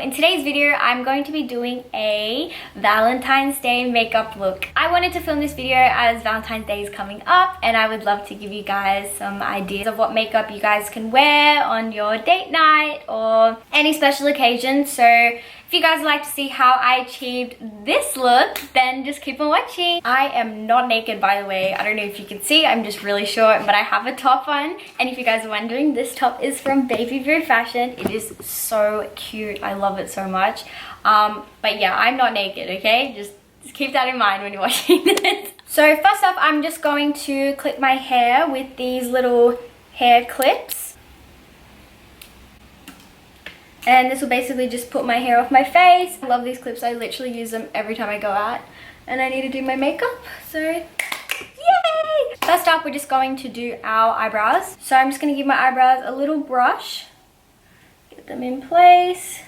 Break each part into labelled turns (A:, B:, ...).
A: In today's video, I'm going to be doing a Valentine's Day makeup look. I wanted to film this video as Valentine's Day is coming up, and I would love to give you guys some ideas of what makeup you guys can wear on your date night or any special occasion. So if you guys would like to see how I achieved this look, then just keep on watching. I am not naked, by the way. I don't know if you can see, I'm just really short, but I have a top on. And if you guys are wondering, this top is from Baby Blue Fashion. It is so cute. I love it so much. But yeah, I'm not naked, okay? Just keep that in mind when you're watching this. So first off, I'm just going to clip my hair with these little hair clips. And this will basically just put my hair off my face. I love these clips. I literally use them every time I go out and I need to do my makeup. So, yay! First up, we're just going to do our eyebrows. So I'm just going to give my eyebrows a little brush. Get them in place.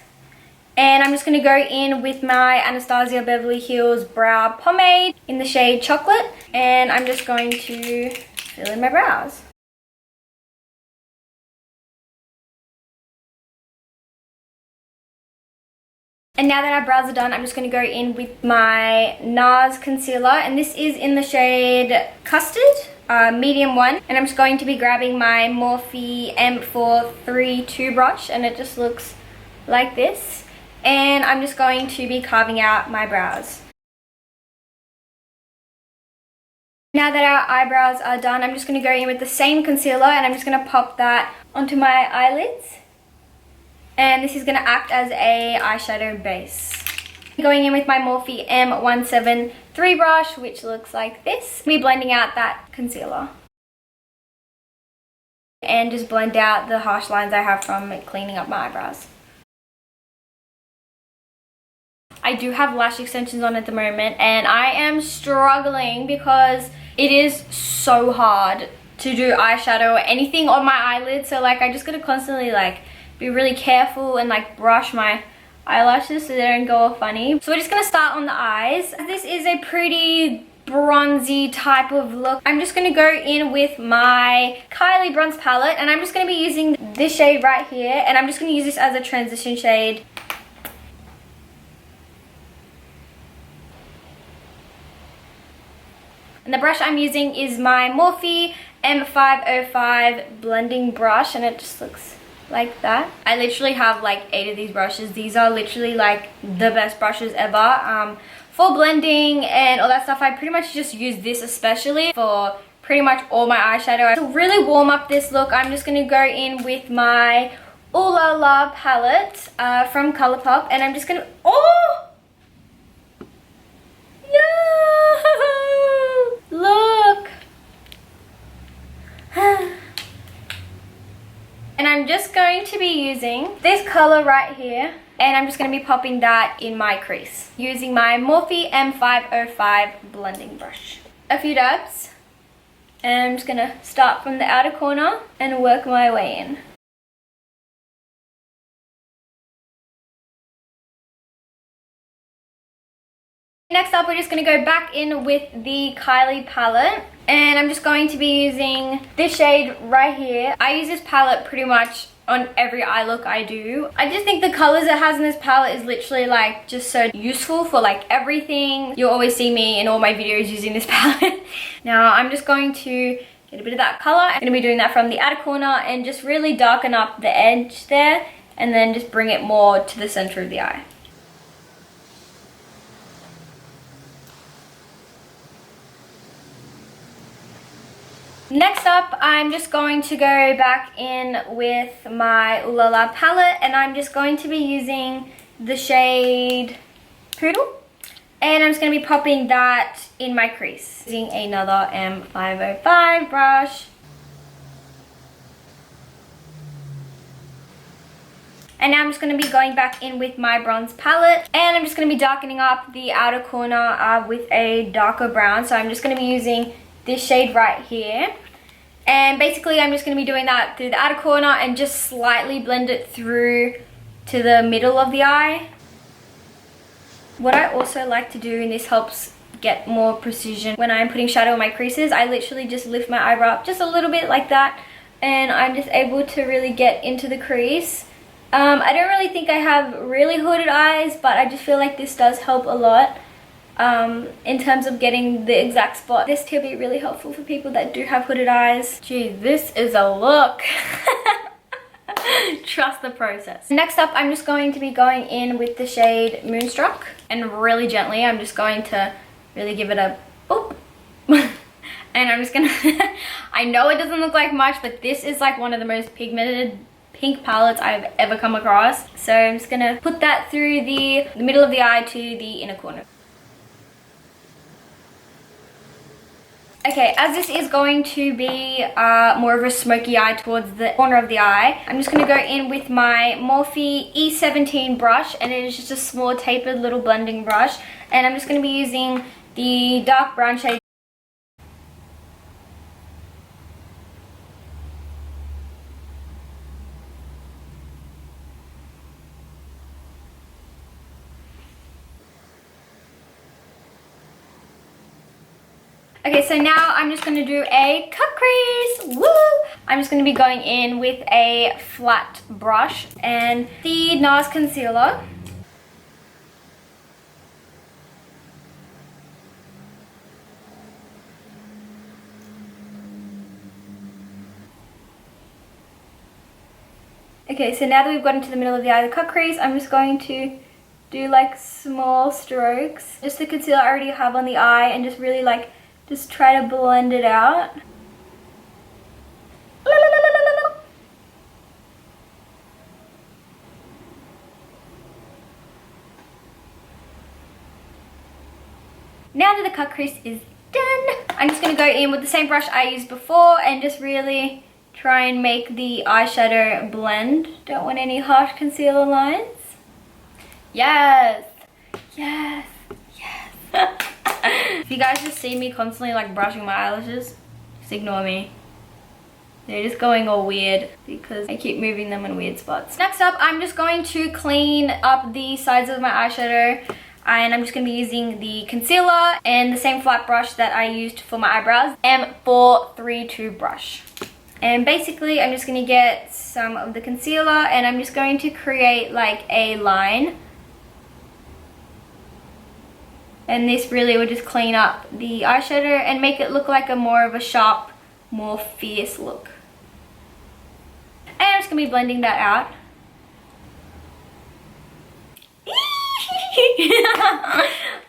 A: And I'm just going to go in with my Anastasia Beverly Hills Brow Pomade in the shade Chocolate. And I'm just going to fill in my brows. And now that our brows are done, I'm just going to go in with my NARS concealer. And this is in the shade Custard, medium one. And I'm just going to be grabbing my Morphe M432 brush. And it just looks like this. And I'm just going to be carving out my brows. Now that our eyebrows are done, I'm just going to go in with the same concealer. And I'm just going to pop that onto my eyelids. And this is going to act as a eyeshadow base. Going in with my Morphe M173 brush, which looks like this. I'll be blending out that concealer. And just blend out the harsh lines I have from cleaning up my eyebrows. I do have lash extensions on at the moment, and I am struggling because it is so hard to do eyeshadow or anything on my eyelids. So like I just gotta constantly like be really careful and like brush my eyelashes so they don't go all funny. So we're just gonna start on the eyes. This is a pretty bronzy type of look. I'm just gonna go in with my Kylie bronze palette, and I'm just gonna be using this shade right here, and I'm just gonna use this as a transition shade. And the brush I'm using is my Morphe M505 blending brush, and it just looks like that. I literally have like 8 of these brushes. These are literally like the best brushes ever. For blending and all that stuff, I pretty much just use this especially for pretty much all my eyeshadow. To really warm up this look, I'm just going to go in with my Ooh La La palette from Colourpop, and I'm just going to... Oh! No! Look! And I'm just going to be using this color right here, and I'm just going to be popping that in my crease using my Morphe M505 blending brush. A few dabs, and I'm just going to start from the outer corner and work my way in. Next up, we're just going to go back in with the Kylie palette, and I'm just going to be using this shade right here. I use this palette pretty much on every eye look I do. I just think the colors it has in this palette is literally like just so useful for like everything. You'll always see me in all my videos using this palette. Now I'm just going to get a bit of that color. I'm going to be doing that from the outer corner and just really darken up the edge there, and then just bring it more to the center of the eye. Next up, I'm just going to go back in with my Ooh La La palette, and I'm just going to be using the shade Poodle, and I'm just going to be popping that in my crease using another M505 brush. And now I'm just going to be going back in with my bronze palette, and I'm just going to be darkening up the outer corner with a darker brown. So I'm just going to be using this shade right here, And basically I'm just going to be doing that through the outer corner and just slightly blend it through to the middle of the eye. What I also like to do, and this helps get more precision when I'm putting shadow on my creases, I literally just lift my eyebrow up just a little bit like that, and I'm just able to really get into the crease. I don't really think I have really hooded eyes, but I just feel like this does help a lot in terms of getting the exact spot. This tip will be really helpful for people that do have hooded eyes. Gee, this is a look. Trust the process. Next up, I'm just going to be going in with the shade Moonstruck, and really gently I'm just going to really give it a boop. And I'm just gonna I know it doesn't look like much, but this is like one of the most pigmented pink palettes I've ever come across. So I'm just gonna put that through the middle of the eye to the inner corner. Okay, as this is going to be more of a smoky eye towards the corner of the eye, I'm just going to go in with my Morphe E17 brush, and it is just a small tapered little blending brush, and I'm just going to be using the dark brown shade. Okay, so now I'm just going to do a cut crease. Woo! I'm just going to be going in with a flat brush and the NARS concealer. Okay, so now that we've got into the middle of the eye, the cut crease, I'm just going to do like small strokes. Just the concealer I already have on the eye, and just really like just try to blend it out. Now that the cut crease is done, I'm just going to go in with the same brush I used before and just really try and make the eyeshadow blend. Don't want any harsh concealer lines. Yes! Yes! Yes! If you guys just see me constantly like brushing my eyelashes, just ignore me. They're just going all weird because I keep moving them in weird spots. Next up, I'm just going to clean up the sides of my eyeshadow, and I'm just going to be using the concealer and the same flat brush that I used for my eyebrows, M432 brush. And basically I'm just going to get some of the concealer and I'm just going to create like a line. And this really would just clean up the eyeshadow and make it look like a more of a sharp, more fierce look. And I'm just going to be blending that out.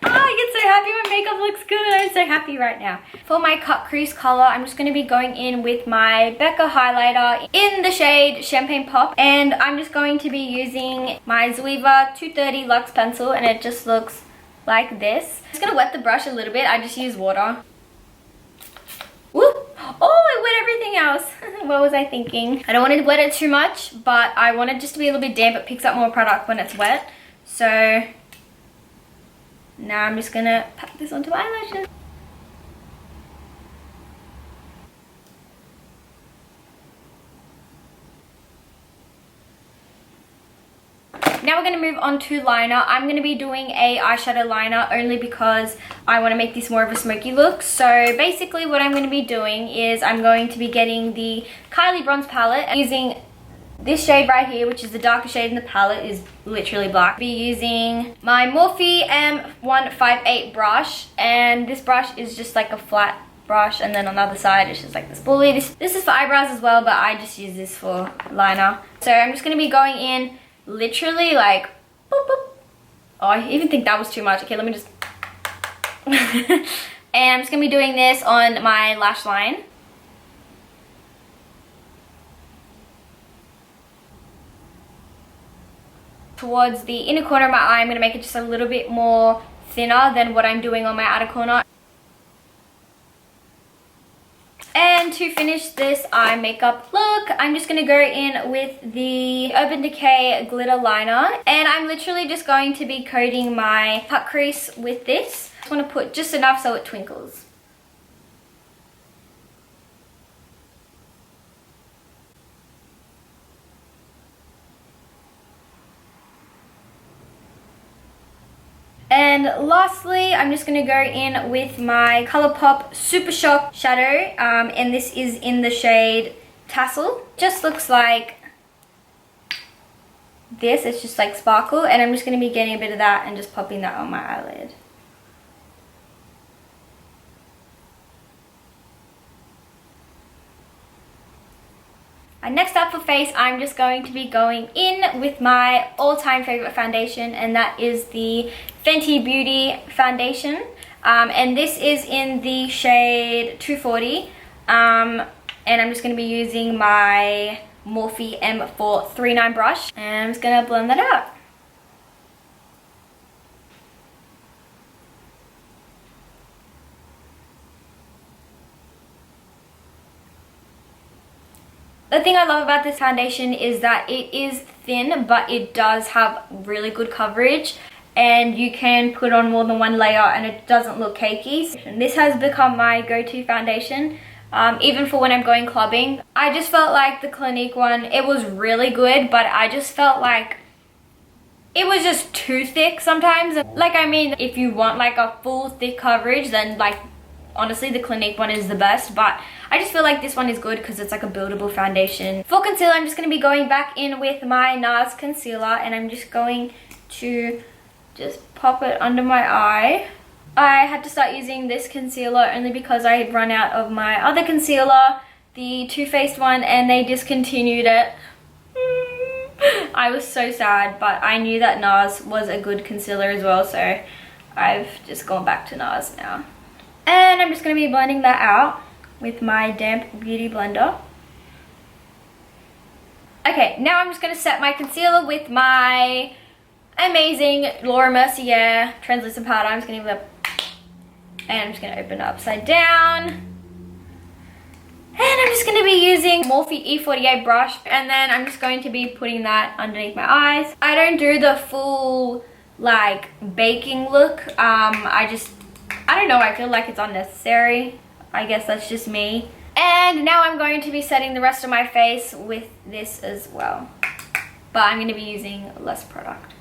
A: Oh, I get so happy when makeup looks good. I'm so happy right now. For my cut crease color, I'm just going to be going in with my Becca highlighter in the shade Champagne Pop. And I'm just going to be using my Zoeva 230 Luxe pencil, and it just looks like this. I'm just going to wet the brush a little bit. I just use water. Woo! Oh, I wet everything else. What was I thinking? I don't want to wet it too much, but I want it just to be a little bit damp. It picks up more product when it's wet. So now I'm just gonna pat this onto my eyelashes. Now we're going to move on to liner. I'm going to be doing a eyeshadow liner only because I want to make this more of a smoky look. So basically what I'm going to be doing is I'm going to be getting the Kylie Bronze palette and using this shade right here, which is the darker shade in the palette, is literally black. I'll be using my Morphe M158 brush, and this brush is just like a flat brush, and then on the other side it's just like this bully. This is for eyebrows as well, but I just use this for liner. So I'm just going to be going in literally like boop, boop. Oh, I even think that was too much. Okay, let me just and I'm just going to be doing this on my lash line. Towards the inner corner of my eye, I'm going to make it just a little bit more thinner than what I'm doing on my outer corner. And to finish this eye makeup look, I'm just going to go in with the Urban Decay glitter liner. And I'm literally just going to be coating my cut crease with this. I just want to put just enough so it twinkles. And lastly, I'm just going to go in with my ColourPop Super Shock shadow. And this is in the shade Tassel. Just looks like this. It's just like sparkle. And I'm just going to be getting a bit of that and just popping that on my eyelid. And next up for face, I'm just going to be going in with my all-time favorite foundation, and that is the Fenty Beauty foundation. And this is in the shade 240. And I'm just going to be using my Morphe M439 brush, and I'm just going to blend that out. The thing I love about this foundation is that it is thin, but it does have really good coverage, and you can put on more than one layer and it doesn't look cakey. This has become my go-to foundation, even for when I'm going clubbing. I just felt like the Clinique one, it was really good, but I just felt like it was just too thick sometimes. Like, I mean, if you want like a full thick coverage, then like honestly the Clinique one is the best, but I just feel like this one is good because it's like a buildable foundation. For concealer, I'm just going to be going back in with my NARS concealer, and I'm just going to just pop it under my eye. I had to start using this concealer only because I had run out of my other concealer, the Too Faced one, and they discontinued it. I was so sad, but I knew that NARS was a good concealer as well, so I've just gone back to NARS now. And I'm just going to be blending that out with my damp beauty blender. Okay, now I'm just going to set my concealer with my amazing Laura Mercier translucent powder. I'm just going to and I'm just going to open it upside down. And I'm just going to be using Morphe E48 brush, and then I'm just going to be putting that underneath my eyes. I don't do the full like baking look. I don't know, I feel like it's unnecessary. I guess that's just me. And now I'm going to be setting the rest of my face with this as well. But I'm going to be using less product.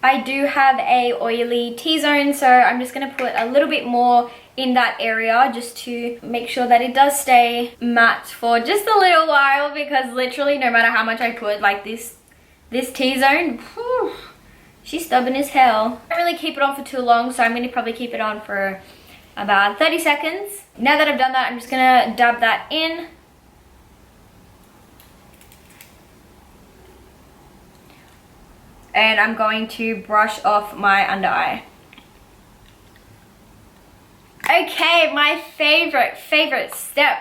A: I do have a oily T-zone, so I'm just going to put a little bit more in that area just to make sure that it does stay matte for just a little while, because literally no matter how much I put, like this T-zone, she's stubborn as hell. I don't really keep it on for too long, so I'm going to probably keep it on for about 30 seconds. Now that I've done that, I'm just going to dab that in. And I'm going to brush off my under eye. Okay, my favorite step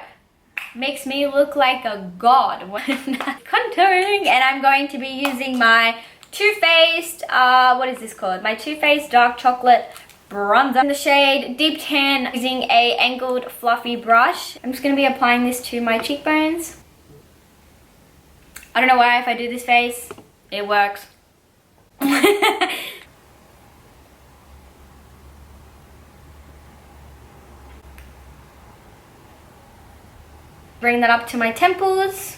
A: makes me look like a god when contouring, and I'm going to be using my Too Faced, what is this called? My Too Faced Dark Chocolate Bronzer in the shade Deep Tan, using a angled fluffy brush. I'm just going to be applying this to my cheekbones. I don't know why if I do this face, it works. Bring that up to my temples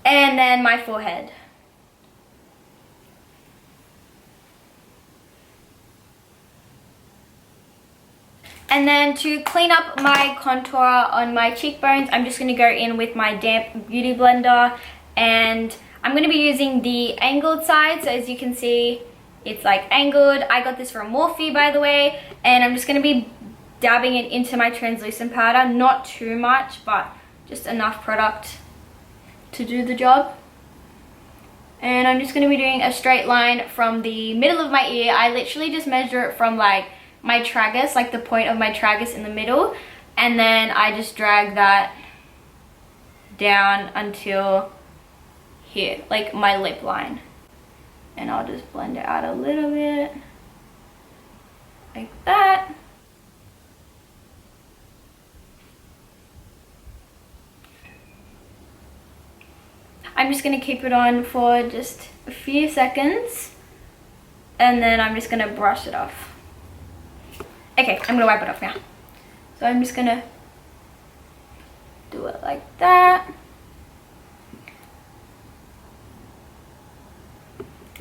A: and then my forehead. And then to clean up my contour on my cheekbones, I'm just going to go in with my damp beauty blender, and I'm going to be using the angled side. So as you can see, it's like angled. I got this from Morphe, by the way, and I'm just going to be dabbing it into my translucent powder. Not too much, but just enough product to do the job. And I'm just going to be doing a straight line from the middle of my ear. I literally just measure it from like my tragus, like the point of my tragus in the middle, and then I just drag that down until here, like my lip line. And I'll just blend it out a little bit like that. I'm just going to keep it on for just a few seconds, and then I'm just going to brush it off. Okay, I'm going to wipe it off now. So I'm just going to do it like that.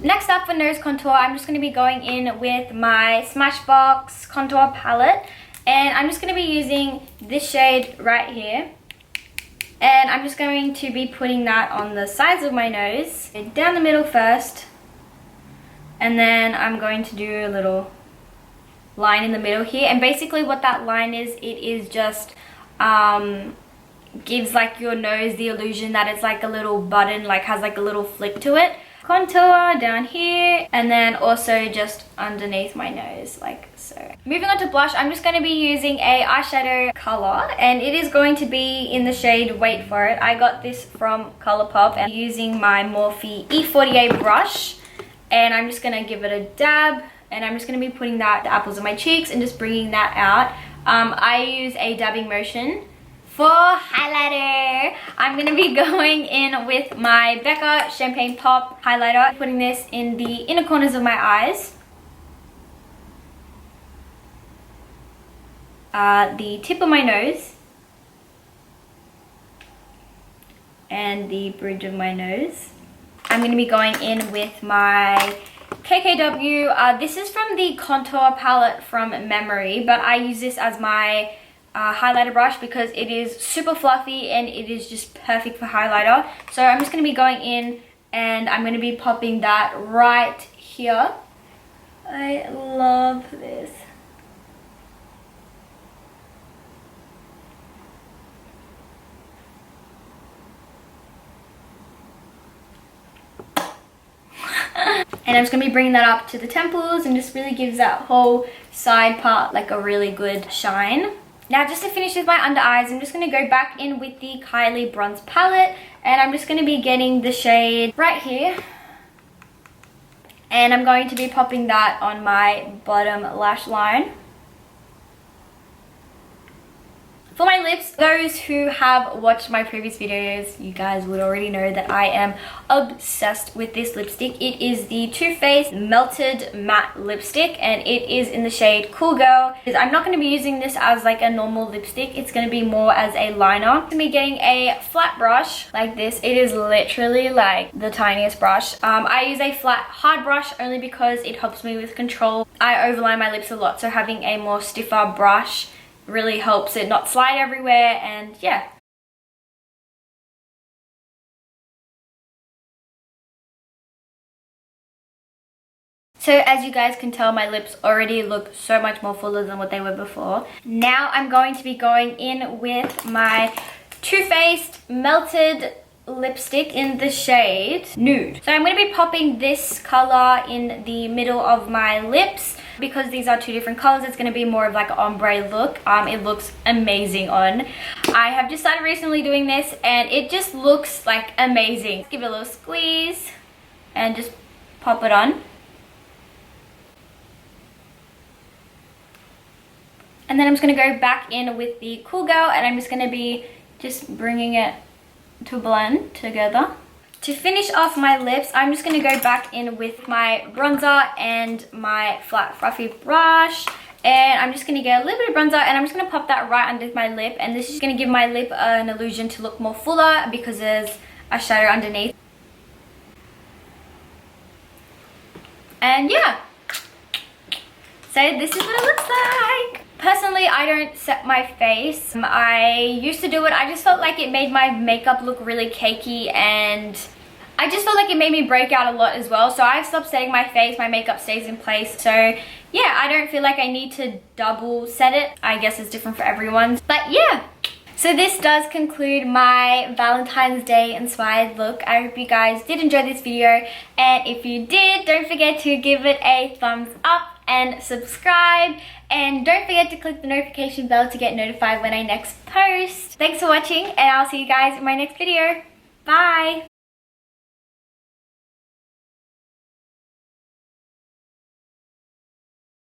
A: Next up for nose contour, I'm just going to be going in with my Smashbox contour palette, and I'm just going to be using this shade right here, and I'm just going to be putting that on the sides of my nose, down the middle first, and then I'm going to do a little line in the middle here. And basically what that line is, it is just gives like your nose the illusion that it's like a little button, like has like a little flick to it. Contour down here, and then also just underneath my nose, like so. Moving on to blush, I'm just going to be using a eyeshadow color, and it is going to be in the shade, wait for it, I got this from Colourpop, and using my Morphe E48 brush, and I'm just going to give it a dab, and I'm just going to be putting that the apples of my cheeks and just bringing that out. I use a dabbing motion. For highlighter, I'm going to be going in with my Becca Champagne Pop highlighter, putting this in the inner corners of my eyes, the tip of my nose, and the bridge of my nose. I'm going to be going in with my KKW. This is from the contour palette from memory, but I use this as my highlighter brush because it is super fluffy and it is just perfect for highlighter. So I'm just going to be going in and I'm going to be popping that right here. I love this. And I'm just going to be bringing that up to the temples, and just really gives that whole side part like a really good shine. Now, just to finish with my under eyes, I'm just going to go back in with the Kylie Bronze Palette, and I'm just going to be getting the shade right here. And I'm going to be popping that on my bottom lash line. For my lips, those who have watched my previous videos, you guys would already know that I am obsessed with this lipstick. It is the Too Faced Melted Matte Lipstick, and it is in the shade Cool Girl. I'm not going to be using this as like a normal lipstick. It's going to be more as a liner. I'm going to be getting a flat brush like this. It is literally like the tiniest brush. I use a flat hard brush only because it helps me with control. I overline my lips a lot, so having a more stiffer brush really helps it not slide everywhere, and yeah. So as you guys can tell, my lips already look so much more fuller than what they were before. Now I'm going to be going in with my Too Faced Melted Lipstick in the shade Nude. So I'm going to be popping this color in the middle of my lips. Because these are two different colors, it's going to be more of like an ombre look. It looks amazing on. I have just started recently doing this and it just looks like amazing. Give it a little squeeze and just pop it on. And then I'm just going to go back in with the Cool Girl, and I'm just going to be just bringing it to blend together. To finish off my lips, I'm just going to go back in with my bronzer and my flat fluffy brush. And I'm just going to get a little bit of bronzer, and I'm just going to pop that right under my lip. And this is going to give my lip an illusion to look more fuller because there's a shadow underneath. And yeah. So this is what it looks like. Personally, I don't set my face. I used to do it. I just felt like it made my makeup look really cakey, and I just felt like it made me break out a lot as well. So I've stopped setting my face. My makeup stays in place. So yeah, I don't feel like I need to double set it. I guess it's different for everyone. But yeah. So this does conclude my Valentine's Day inspired look. I hope you guys did enjoy this video. And if you did, don't forget to give it a thumbs up and subscribe. And don't forget to click the notification bell to get notified when I next post. Thanks for watching, and I'll see you guys in my next video. Bye!